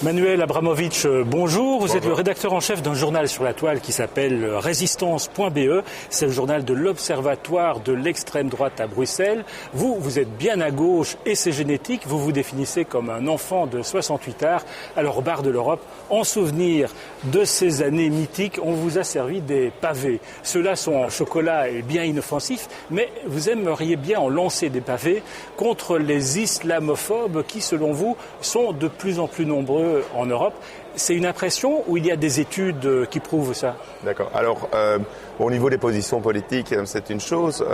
Manuel Abramovitch, bonjour. Vous êtes le rédacteur en chef d'un journal sur la toile qui s'appelle Résistance.be. C'est le journal de l'Observatoire de l'extrême droite à Bruxelles. Vous êtes bien à gauche et c'est génétique. Vous vous définissez comme un enfant de 68 arts. Alors, au bar de l'Europe, en souvenir de ces années mythiques, on vous a servi des pavés. Ceux-là sont en chocolat et bien inoffensifs, mais vous aimeriez bien en lancer des pavés contre les islamophobes qui, selon vous, sont de plus en plus nombreux en Europe. C'est une impression ou il y a des études qui prouvent ça? D'accord. Alors, au niveau des positions politiques, c'est une chose.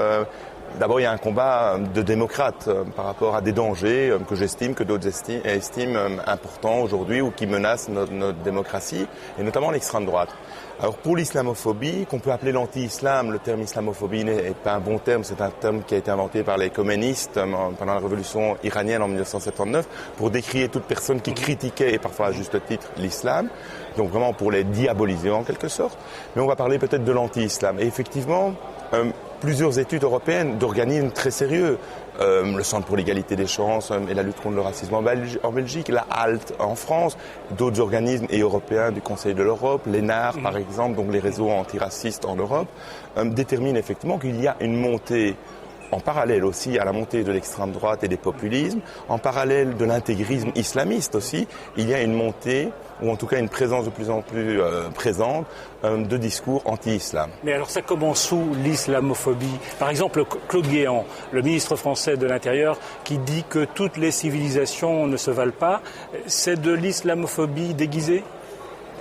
D'abord, il y a un combat de démocrates par rapport à des dangers que j'estime, que d'autres estiment importants aujourd'hui ou qui menacent notre démocratie, et notamment l'extrême droite. Alors pour l'islamophobie, qu'on peut appeler l'anti-islam, le terme islamophobie n'est pas un bon terme, c'est un terme qui a été inventé par les communistes pendant la révolution iranienne en 1979 pour décrire toute personne qui critiquait, et parfois à juste titre, l'islam, donc vraiment pour les diaboliser en quelque sorte. Mais on va parler peut-être de l'anti-islam. Et effectivement, plusieurs études européennes d'organismes très sérieux, le Centre pour l'égalité des chances et la lutte contre le racisme en Belgique, la HALT en France, d'autres organismes et européens du Conseil de l'Europe, l'ENAR par exemple, donc les réseaux antiracistes en Europe, déterminent effectivement qu'il y a une montée en parallèle aussi à la montée de l'extrême droite et des populismes, en parallèle de l'intégrisme islamiste aussi, il y a une montée, ou en tout cas une présence de plus en plus présente, de discours anti-islam. Mais alors ça commence où l'islamophobie? Par exemple, Claude Guéant, le ministre français de l'Intérieur, qui dit que toutes les civilisations ne se valent pas, c'est de l'islamophobie déguisée?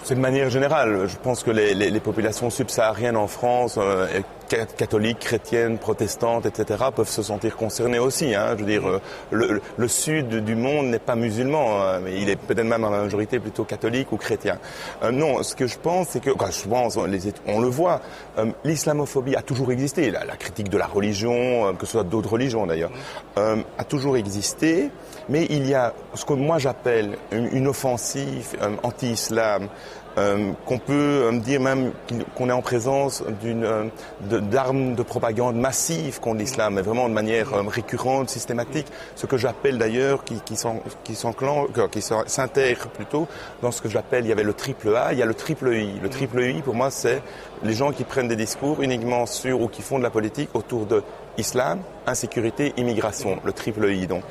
C'est de manière générale. Je pense que les populations subsahariennes en France, catholiques, chrétiennes, protestantes, etc., peuvent se sentir concernées aussi. Je veux dire, le sud du monde n'est pas musulman, mais il est peut-être même en majorité plutôt catholique ou chrétien. Non, ce que je pense, c'est que, on le voit, l'islamophobie a toujours existé. La critique de la religion, que ce soit d'autres religions d'ailleurs, a toujours existé. Mais il y a ce que moi j'appelle une offensive anti-islam, qu'on peut dire même qu'on est en présence d'armes de propagande massives contre l'islam, mais vraiment de manière récurrente, systématique, ce que j'appelle d'ailleurs, qui s'intègre plutôt dans ce que j'appelle, il y avait le triple A, il y a le triple I. Le triple I, pour moi, c'est les gens qui prennent des discours uniquement sur ou qui font de la politique autour de islam, insécurité, immigration, le triple I donc.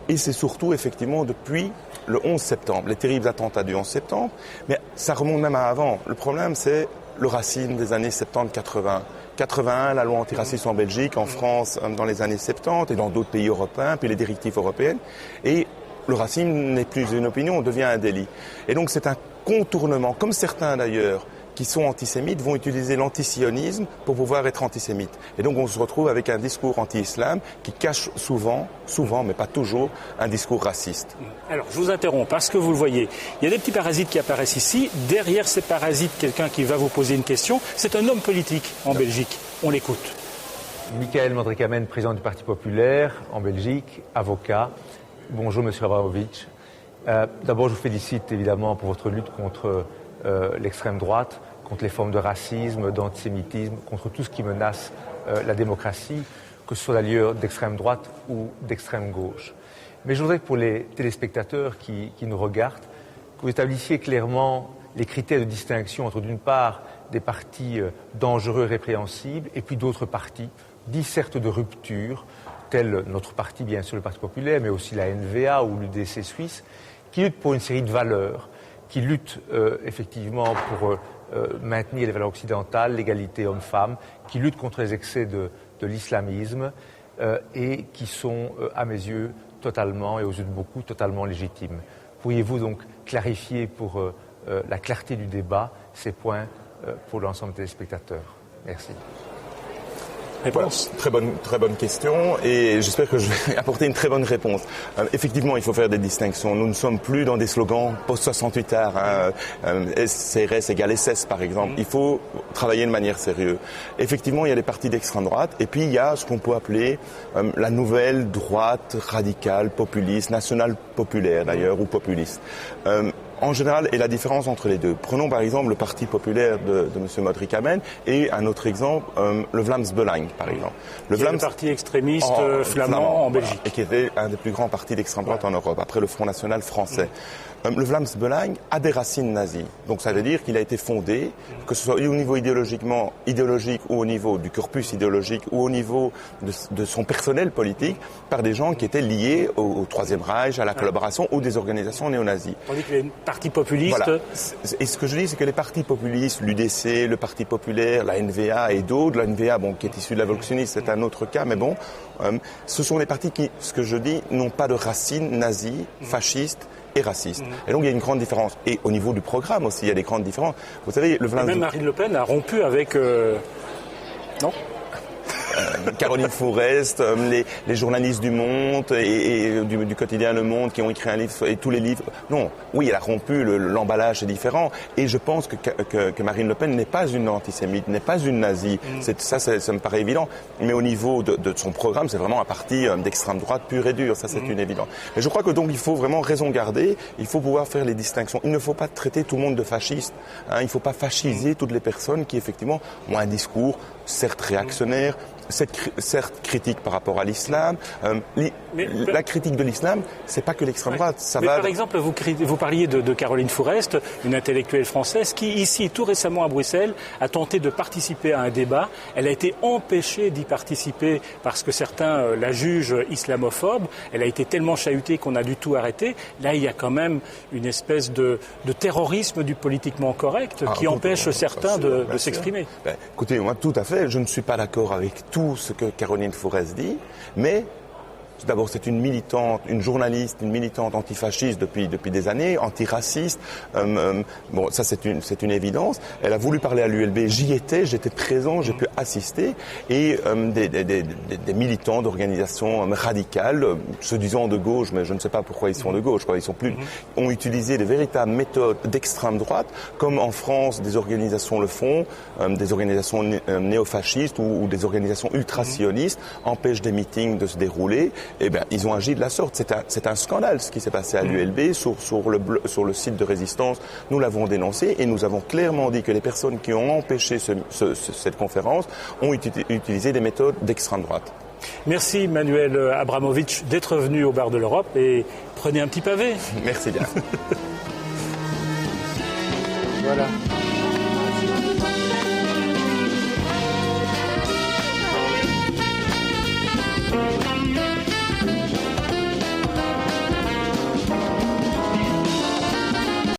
Et c'est surtout effectivement depuis le 11 septembre, les terribles attentats du 11 septembre, mais ça remonte même à avant. Le problème c'est le racisme des années 70-80. 81, la loi antiraciste en Belgique, en France dans les années 70 et dans d'autres pays européens, puis les directives européennes. Et le racisme n'est plus une opinion, devient un délit. Et donc c'est un contournement, comme certains d'ailleurs, qui sont antisémites, vont utiliser l'antisionisme pour pouvoir être antisémites. Et donc on se retrouve avec un discours anti-islam qui cache souvent, mais pas toujours, un discours raciste. Alors je vous interromps parce que vous le voyez, il y a des petits parasites qui apparaissent ici. Derrière ces parasites, quelqu'un qui va vous poser une question. C'est un homme politique en Belgique. On l'écoute. Michael Mandrikamen, président du Parti populaire en Belgique, avocat. Bonjour Monsieur Abramovitch. D'abord je vous félicite évidemment pour votre lutte contre l'extrême droite, contre les formes de racisme, d'antisémitisme, contre tout ce qui menace la démocratie, que ce soit d'ailleurs d'extrême droite ou d'extrême gauche. Mais je voudrais que pour les téléspectateurs qui nous regardent, que vous établissiez clairement les critères de distinction entre d'une part des partis dangereux, répréhensibles, et puis d'autres partis, dits certes de rupture, tels notre parti bien sûr le Parti populaire, mais aussi la NVA ou l'UDC suisse, qui luttent pour une série de valeurs, qui luttent effectivement pour maintenir les valeurs occidentales, l'égalité homme-femme, qui luttent contre les excès de l'islamisme et qui sont, à mes yeux, totalement, et aux yeux de beaucoup, totalement légitimes. Pourriez-vous donc clarifier pour la clarté du débat ces points pour l'ensemble des téléspectateurs? Merci. Réponse. Voilà, très bonne question et j'espère que je vais apporter une très bonne réponse. Effectivement, il faut faire des distinctions. Nous ne sommes plus dans des slogans post-68 arts, CRS égale SS par exemple. Il faut travailler de manière sérieuse. Effectivement, il y a des partis d'extrême droite et puis il y a ce qu'on peut appeler la nouvelle droite radicale, populiste, nationale populaire d'ailleurs ou populiste. en général, et la différence entre les deux. Prenons par exemple le Parti populaire de M. Modric Amen et un autre exemple, le Vlaams Belang, par exemple. Le parti extrémiste flamand en Belgique. Voilà, et qui était un des plus grands partis d'extrême droite en Europe, après le Front National français. Le Vlaams Belang a des racines nazies. Donc ça veut dire qu'il a été fondé, que ce soit au niveau idéologique ou au niveau du corpus idéologique ou au niveau de son personnel politique, par des gens qui étaient liés au Troisième Reich, à la collaboration ou des organisations néo-nazies. Tandis que les partis populistes... Voilà. Et ce que je dis, c'est que les partis populistes, l'UDC, le Parti populaire, la NVA et d'autres, la NVA qui est issue de la Volkswagen, c'est un autre cas, mais bon, ce sont des partis qui, ce que je dis, n'ont pas de racines nazies, fascistes, et raciste. Et donc il y a une grande différence. Et au niveau du programme aussi, il y a des grandes différences. Vous savez, même Marine Le Pen a rompu avec... Non Caroline Fourest, les journalistes du Monde et du quotidien Le Monde qui ont écrit un livre et tous les livres. Non, oui, elle a rompu, l'emballage est différent. Et je pense que Marine Le Pen n'est pas une antisémite, n'est pas une nazie. Ça me paraît évident. Mais au niveau de son programme, c'est vraiment un parti d'extrême droite pur et dur. Ça, c'est une évidence. Mais je crois que donc il faut vraiment raison garder. Il faut pouvoir faire les distinctions. Il ne faut pas traiter tout le monde de fasciste. Il ne faut pas fasciser toutes les personnes qui effectivement ont un discours certes réactionnaire, certes critique par rapport à l'islam. La critique de l'islam, c'est pas que l'extrême droite. Par exemple, vous parliez de Caroline Fourest, une intellectuelle française qui, ici, tout récemment à Bruxelles, a tenté de participer à un débat. Elle a été empêchée d'y participer parce que certains la jugent islamophobe. Elle a été tellement chahutée qu'on a du tout arrêté. Là, il y a quand même une espèce de terrorisme du politiquement correct qui empêche certains de s'exprimer. Écoutez, moi, tout à fait. Je ne suis pas d'accord avec tout ce que Caroline Fourest dit, mais d'abord, c'est une militante, une journaliste, une militante antifasciste depuis des années, antiraciste. Bon, ça c'est une évidence. Elle a voulu parler à l'ULB. J'y étais, j'étais présent, j'ai pu assister. Et des militants d'organisations radicales, se disant de gauche, mais je ne sais pas pourquoi ils sont de gauche, quoi. Ils sont plus, ont utilisé des véritables méthodes d'extrême droite, comme en France des organisations le font, des organisations néofascistes ou des organisations ultra-sionistes empêchent des meetings de se dérouler. Eh bien, ils ont agi de la sorte. C'est un scandale ce qui s'est passé à l'ULB sur le site de Résistance. Nous l'avons dénoncé et nous avons clairement dit que les personnes qui ont empêché cette conférence ont utilisé des méthodes d'extrême droite. Merci Manuel Abramovic d'être venu au bar de l'Europe et prenez un petit pavé. Merci bien. Voilà.